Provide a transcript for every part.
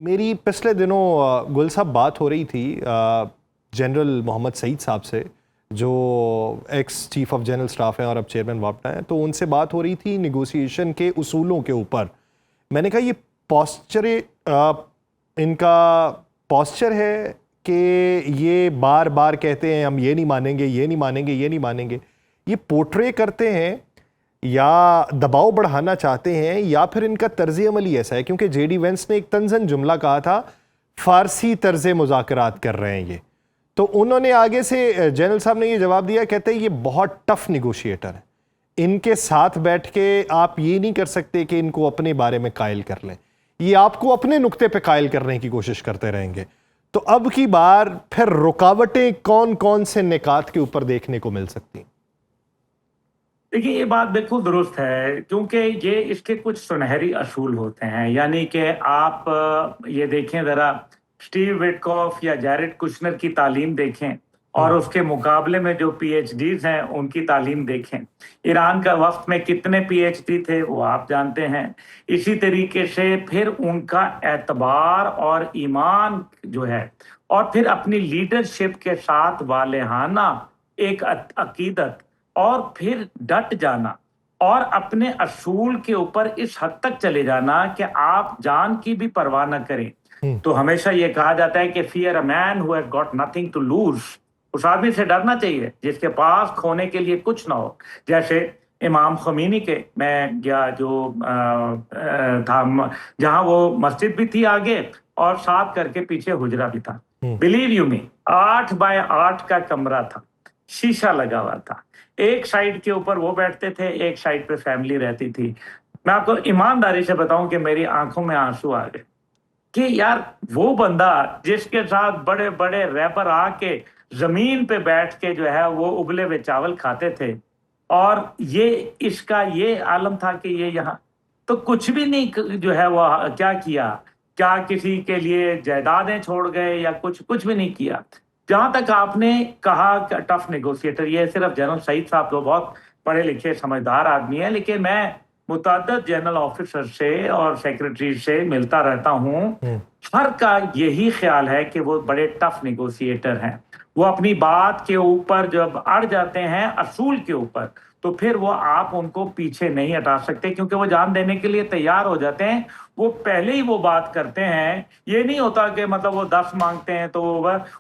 میری پچھلے دنوں گل صاحب بات ہو رہی تھی جنرل محمد سعید صاحب سے، جو x chief of general staff ہیں اور اب چیئرمین واپٹا ہیں، تو ان سے بات ہو رہی تھی نیگوسیشن کے اصولوں کے اوپر۔ میں نے کہا یہ پوسچر ان کا پوسچر ہے کہ یہ بار بار کہتے ہیں ہم یہ نہیں مانیں گے، یہ نہیں مانیں گے، یہ نہیں مانیں گے، یہ پورٹرے کرتے ہیں یا دباؤ بڑھانا چاہتے ہیں، یا پھر ان کا طرز عمل ہی ایسا ہے؟ کیونکہ جے ڈی وینس نے ایک طنزاً جملہ کہا تھا، فارسی طرز مذاکرات کر رہے ہیں یہ۔ تو انہوں نے آگے سے جنرل صاحب نے یہ جواب دیا، کہتے ہیں یہ بہت ٹف نیگوشیٹر ہے، ان کے ساتھ بیٹھ کے آپ یہ نہیں کر سکتے کہ ان کو اپنے بارے میں قائل کر لیں، یہ آپ کو اپنے نقطے پہ قائل کرنے کی کوشش کرتے رہیں گے۔ تو اب کی بار پھر رکاوٹیں کون کون سے نکات کے اوپر دیکھنے کو مل سکتی ہیں؟ دیکھیے، یہ بات بالکل درست ہے، کیونکہ یہ اس کے کچھ سنہری اصول ہوتے ہیں۔ یعنی کہ آپ یہ دیکھیں ذرا، سٹیو وٹکوف یا جیرڈ کشنر کی تعلیم دیکھیں اور اس کے مقابلے میں جو پی ایچ ڈیز ہیں ان کی تعلیم دیکھیں۔ ایران کا وقت میں کتنے پی ایچ ڈی تھے وہ آپ جانتے ہیں۔ اسی طریقے سے پھر ان کا اعتبار اور ایمان جو ہے، اور پھر اپنی لیڈرشپ کے ساتھ والہانہ ایک عقیدت، اور پھر ڈٹ جانا اور اپنے اصول کے اوپر اس حد تک چلے جانا کہ آپ جان کی بھی پرواہ نہ کریں۔ تو ہمیشہ یہ کہا جاتا ہے کہ fear a man who has got nothing to lose۔ اس آدمی سے ڈرنا چاہیے جس کے پاس کھونے کے لیے کچھ نہ ہو۔ جیسے امام خمینی کے میں گیا جو تھا، جہاں وہ مسجد بھی تھی آگے اور ساتھ کر کے پیچھے حجرہ بھی تھا۔ بلیو یو می، 8x8 کا کمرہ تھا، شیشہ لگا ہوا تھا، ایک سائیڈ کے اوپر وہ بیٹھتے تھے، ایک سائیڈ پہ فیملی رہتی تھی۔ میں آپ کو ایمانداری سے بتاؤں کہ میری آنکھوں میں آنسو آ گئے کہ یار وہ بندہ جس کے ساتھ بڑے بڑے ریپر آ کے زمین پہ بیٹھ کے جو ہے وہ ابلے ہوئے چاول کھاتے تھے، اور یہ اس کا یہ عالم تھا کہ یہ یہاں تو کچھ بھی نہیں جو ہے وہ کیا کسی کے لیے جائیدادیں چھوڑ گئے یا کچھ بھی نہیں کیا۔ جہاں تک آپ نے کہا کہ ٹف نیگوشیٹر، یہ صرف جنرل سعید صاحب تو بہت پڑھے لکھے سمجھدار آدمی ہے، لیکن میں متعدد جنرل آفیسر سے اور سیکرٹری سے ملتا رہتا ہوں، ہر کا یہی خیال ہے کہ وہ بڑے ٹف نیگوشیٹر ہیں۔ وہ اپنی بات کے اوپر جب اڑ جاتے ہیں اصول کے اوپر، تو پھر وہ آپ ان کو پیچھے نہیں ہٹا سکتے، کیونکہ وہ جان دینے کے لیے تیار ہو جاتے ہیں۔ وہ پہلے ہی وہ بات کرتے ہیں، یہ نہیں ہوتا کہ مطلب وہ 10 مانگتے ہیں تو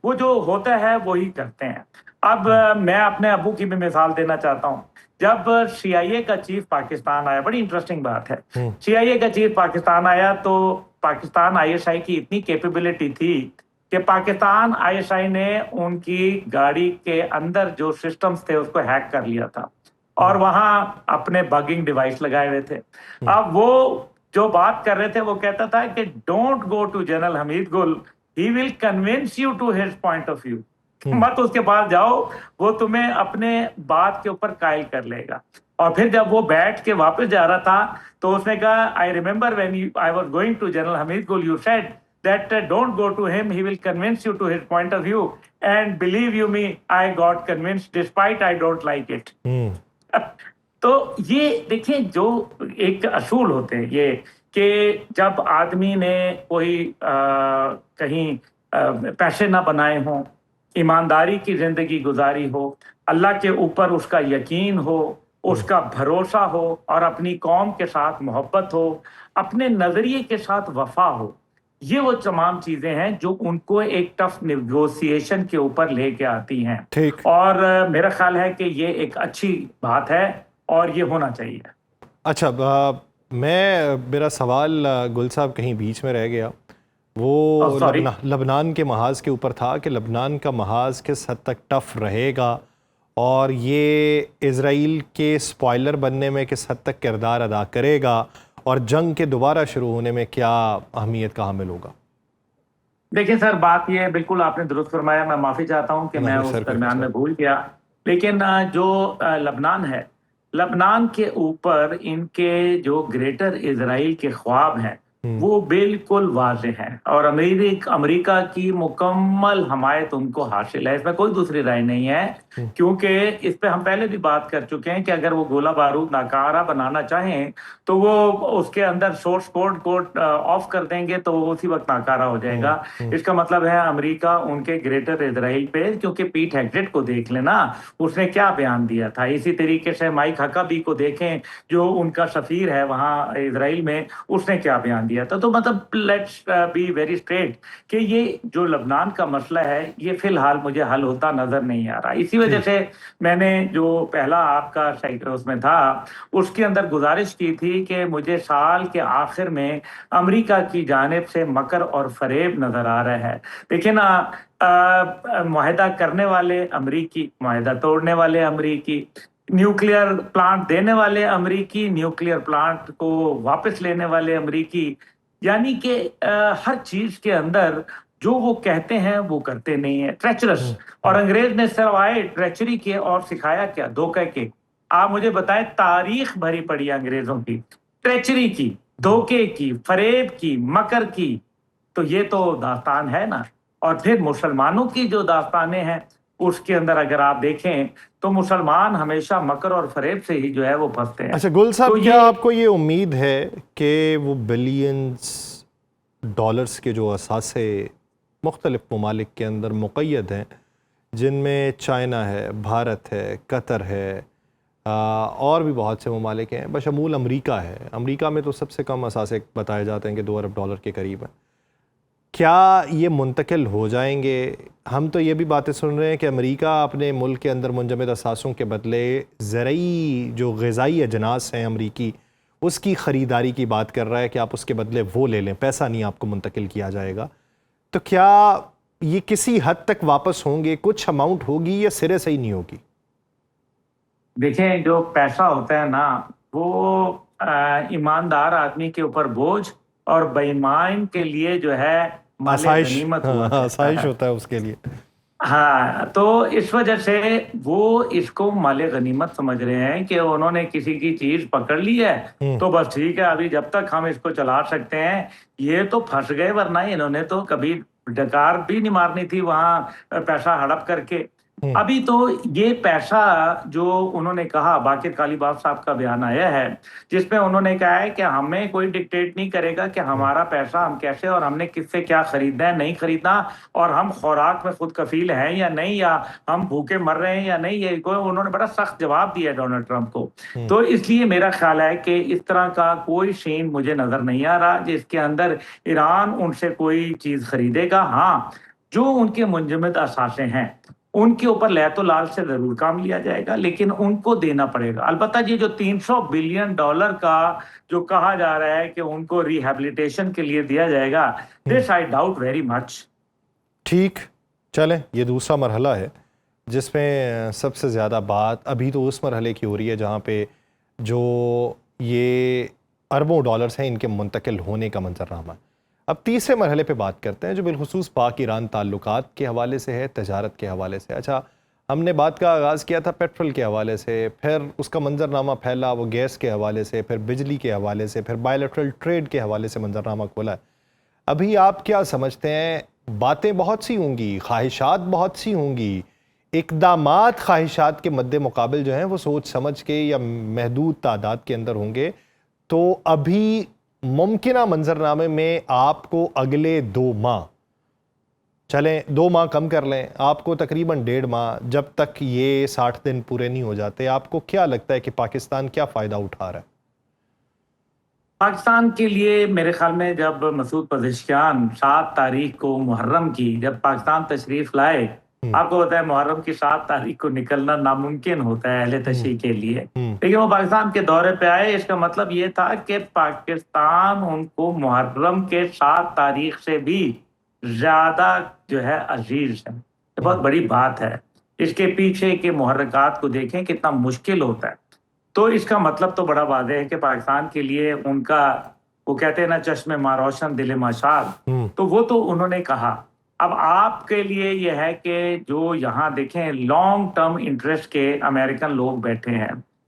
وہ جو ہوتا ہے وہی کرتے ہیں۔ اب میں اپنے ابو کی بھی مثال دینا چاہتا ہوں۔ جب سی آئی اے کا چیف پاکستان آیا، بڑی انٹرسٹنگ بات ہے، سی آئی اے کا چیف پاکستان آیا تو پاکستان آئی ایس آئی کی اتنی کیپیبلٹی تھی کہ پاکستان آئی ایس آئی نے ان کی گاڑی کے اندر جو سسٹمز تھے اس کو ہیک کر لیا تھا اور وہاں اپنے بگنگ ڈیوائس لگائے ہوئے تھے۔ اب وہ جو بات کر رہے تھے وہ کہتا تھا کہ don't go to general Hamid Gul, he will convince you to his point of view. مت اس کے پاس جاؤ، وہ تمہیں اپنے بات کے اوپر قائل کر لے گا۔ اور پھر جب وہ بیٹھ کے واپس جا رہا تھا تو اس نے کہا I remember when I was going to General Hamid Gul, you said that don't go to him, he will convince you to his point of view, and believe you me, I got convinced despite I don't like it۔ تو یہ دیکھیں جو ایک اصول ہوتے ہیں یہ کہ جب آدمی نے کوئی کہیں پیسے نہ بنائے ہوں، ایمانداری کی زندگی گزاری ہو، اللہ کے اوپر اس کا یقین ہو، اس کا بھروسہ ہو، اور اپنی قوم کے ساتھ محبت ہو، اپنے نظریے کے ساتھ وفا ہو، یہ وہ تمام چیزیں ہیں جو ان کو ایک ٹف نیگوسیشن کے اوپر لے کے آتی ہیں۔ اور میرا خیال ہے کہ یہ ایک اچھی بات ہے اور یہ ہونا چاہیے۔ اچھا، میرا سوال گل صاحب کہیں بیچ میں رہ گیا، وہ لبنان کے محاذ کے اوپر تھا کہ لبنان کا محاذ کس حد تک ٹف رہے گا اور یہ اسرائیل کے سپوائلر بننے میں کس حد تک کردار ادا کرے گا، اور جنگ کے دوبارہ شروع ہونے میں کیا اہمیت کا حامل ہوگا؟ دیکھیں سر، بات یہ بالکل آپ نے درست فرمایا، میں معافی چاہتا ہوں کہ میں اس درمیان میں بھول گیا، لیکن جو لبنان ہے، لبنان کے اوپر ان کے جو گریٹر اسرائیل کے خواب ہیں وہ بالکل واضح ہیں اور امریکہ کی مکمل حمایت ان کو حاصل ہے، اس میں کوئی دوسری رائے نہیں ہے، کیونکہ اس پہ ہم پہلے بھی بات کر چکے ہیں کہ اگر وہ گولہ بارود ناکارہ بنانا چاہیں تو وہ اس کے اندر سورس کوڈ آف کر دیں گے تو وہ اسی وقت ناکارہ ہو جائے گا۔ اس کا مطلب ہے امریکہ ان کے گریٹر اسرائیل پہ، کیونکہ پیٹ ہیگسیٹ کو دیکھ لینا، اس نے کیا بیان دیا تھا، اسی طریقے سے مائک ہکابی کو دیکھیں جو ان کا سفیر ہے وہاں اسرائیل میں، اس نے کیا بیان دیا تھا۔ تو مطلب لیٹس بی ویری اسٹریٹ کہ یہ جو لبنان کا مسئلہ ہے یہ فی الحال مجھے حل ہوتا نظر نہیں آ رہا۔ اسی وجہ سے میں نے جو پہلا آپ کا اس میں تھا اس کے اندر گزارش کی تھی کہ مجھے سال کے آخر میں امریکہ کی جانب سے مکر اور فریب نظر آ رہا ہے۔ دیکھیں نا، معاہدہ کرنے والے امریکی، معاہدہ توڑنے والے امریکی، نیوکلیئر پلانٹ دینے والے امریکی، نیوکلیئر پلانٹ کو واپس لینے والے امریکی، یعنی کہ ہر چیز کے اندر جو وہ کہتے ہیں وہ کرتے نہیں ہیں، ٹریچرس۔ اور انگریز نے سوائے ٹریچری کے اور سکھایا کیا؟ دھوکے کے۔ آپ مجھے بتائیں، تاریخ بھری پڑی انگریزوں کی ٹریچری کی، دھوکے کی، فریب کی، مکر کی، تو یہ تو داستان ہے نا۔ اور پھر مسلمانوں کی جو داستانیں ہیں اس کے اندر اگر آپ دیکھیں تو مسلمان ہمیشہ مکر اور فریب سے ہی جو ہے وہ پھنستے ہیں۔ اچھا گل صاحب، کیا آپ کو یہ امید ہے کہ وہ بلینز ڈالرز کے جو اثاثے مختلف ممالک کے اندر مقید ہیں، جن میں چائنا ہے، بھارت ہے، قطر ہے، اور بھی بہت سے ممالک ہیں، بشمول امریکہ ہے، امریکہ میں تو سب سے کم اثاثے بتائے جاتے ہیں کہ $2 ارب کے قریب ہیں، کیا یہ منتقل ہو جائیں گے؟ ہم تو یہ بھی باتیں سن رہے ہیں کہ امریکہ اپنے ملک کے اندر منجمد اثاثوں کے بدلے زرعی جو غذائی اجناس ہیں امریکی، اس کی خریداری کی بات کر رہا ہے کہ آپ اس کے بدلے وہ لے لیں، پیسہ نہیں آپ کو منتقل کیا جائے گا۔ تو کیا یہ کسی حد تک واپس ہوں گے؟ کچھ اماؤنٹ ہوگی یا سرے سے ہی نہیں ہوگی؟ دیکھیں، جو پیسہ ہوتا ہے نا وہ ایماندار آدمی کے اوپر بوجھ اور بے ایمان کے لیے جو ہے مال غنیمت آسائش ہوتا ہے اس کے لیے۔ ہاں، تو اس وجہ سے وہ اس کو مال غنیمت سمجھ رہے ہیں کہ انہوں نے کسی کی چیز پکڑ لی ہے تو بس ٹھیک ہے، ابھی جب تک ہم اس کو چلا سکتے ہیں۔ یہ تو پھنس گئے، ورنہ انہوں نے تو کبھی ڈکار بھی نہیں مارنی تھی وہاں پیسہ ہڑپ کر کے۔ ابھی تو یہ پیسہ جو انہوں نے کہا، باقر کالیباف صاحب کا بیان آیا ہے جس میں انہوں نے کہا ہے کہ ہمیں کوئی ڈکٹیٹ نہیں کرے گا کہ ہمارا پیسہ ہم کیسے اور ہم نے کس سے کیا خریدنا ہے نہیں خریدنا، اور ہم خوراک میں خود کفیل ہیں یا نہیں، یا ہم بھوکے مر رہے ہیں یا نہیں۔ یہ انہوں نے بڑا سخت جواب دیا ڈونلڈ ٹرمپ کو۔ تو اس لیے میرا خیال ہے کہ اس طرح کا کوئی سین مجھے نظر نہیں آ رہا جس کے اندر ایران ان سے کوئی چیز خریدے گا۔ ہاں، جو ان کے منجمد اثاثے ہیں ان کے اوپر لیت و لال سے ضرور کام لیا جائے گا، لیکن ان کو دینا پڑے گا۔ البتہ یہ جو $300 بلین کا جو کہا جا رہا ہے کہ ان کو ریہیبلیٹیشن کے لیے دیا جائے گا، دس آئی ڈاؤٹ ویری مچ۔ ٹھیک، چلیں، یہ دوسرا مرحلہ ہے جس میں سب سے زیادہ بات ابھی تو اس مرحلے کی ہو رہی ہے جہاں پہ جو یہ اربوں ڈالرز ہیں ان کے منتقل ہونے کا منظرنامہ ہے۔ اب تیسرے مرحلے پہ بات کرتے ہیں جو بالخصوص پاک ایران تعلقات کے حوالے سے ہے، تجارت کے حوالے سے۔ اچھا، ہم نے بات کا آغاز کیا تھا پیٹرول کے حوالے سے، پھر اس کا منظرنامہ پھیلا وہ گیس کے حوالے سے، پھر بجلی کے حوالے سے، پھر بائیلیٹرل ٹریڈ کے حوالے سے منظرنامہ کھولا ہے۔ ابھی آپ کیا سمجھتے ہیں؟ باتیں بہت سی ہوں گی، خواہشات بہت سی ہوں گی، اقدامات خواہشات کے مد مقابل جو ہیں وہ سوچ سمجھ کے یا محدود تعداد کے اندر ہوں گے، تو ابھی ممکنہ منظرنامے میں آپ کو اگلے 2 ماہ، چلیں 2 ماہ کم کر لیں، آپ کو تقریباً 1.5 ماہ، جب تک یہ 60 دن پورے نہیں ہو جاتے، آپ کو کیا لگتا ہے کہ پاکستان کیا فائدہ اٹھا رہا ہے؟ پاکستان کے لیے میرے خیال میں جب مسعود پزشکیان 7 تاریخ کو محرم کی جب پاکستان تشریف لائے، آپ کو پتا ہے محرم کی 7 تاریخ کو نکلنا ناممکن ہوتا ہے اہل تشیع کے لیے، لیکن وہ پاکستان کے دورے پہ آئے۔ اس کا مطلب یہ تھا کہ پاکستان ان کو محرم کے 7 تاریخ سے بھی زیادہ جو ہے عزیز ہے۔ یہ بہت بڑی بات ہے۔ اس کے پیچھے کے محرکات کو دیکھیں کتنا مشکل ہوتا ہے۔ تو اس کا مطلب تو بڑا واضح ہے کہ پاکستان کے لیے ان کا، وہ کہتے ہیں نا، چشم ما روشن دل ما شاد، تو وہ تو انہوں نے کہا۔ اب آپ کے لیے یہ ہے کہ جو یہاں دیکھیں لانگ ٹرم انٹرسٹ کے امریکن لوگ بیٹھے ہیں،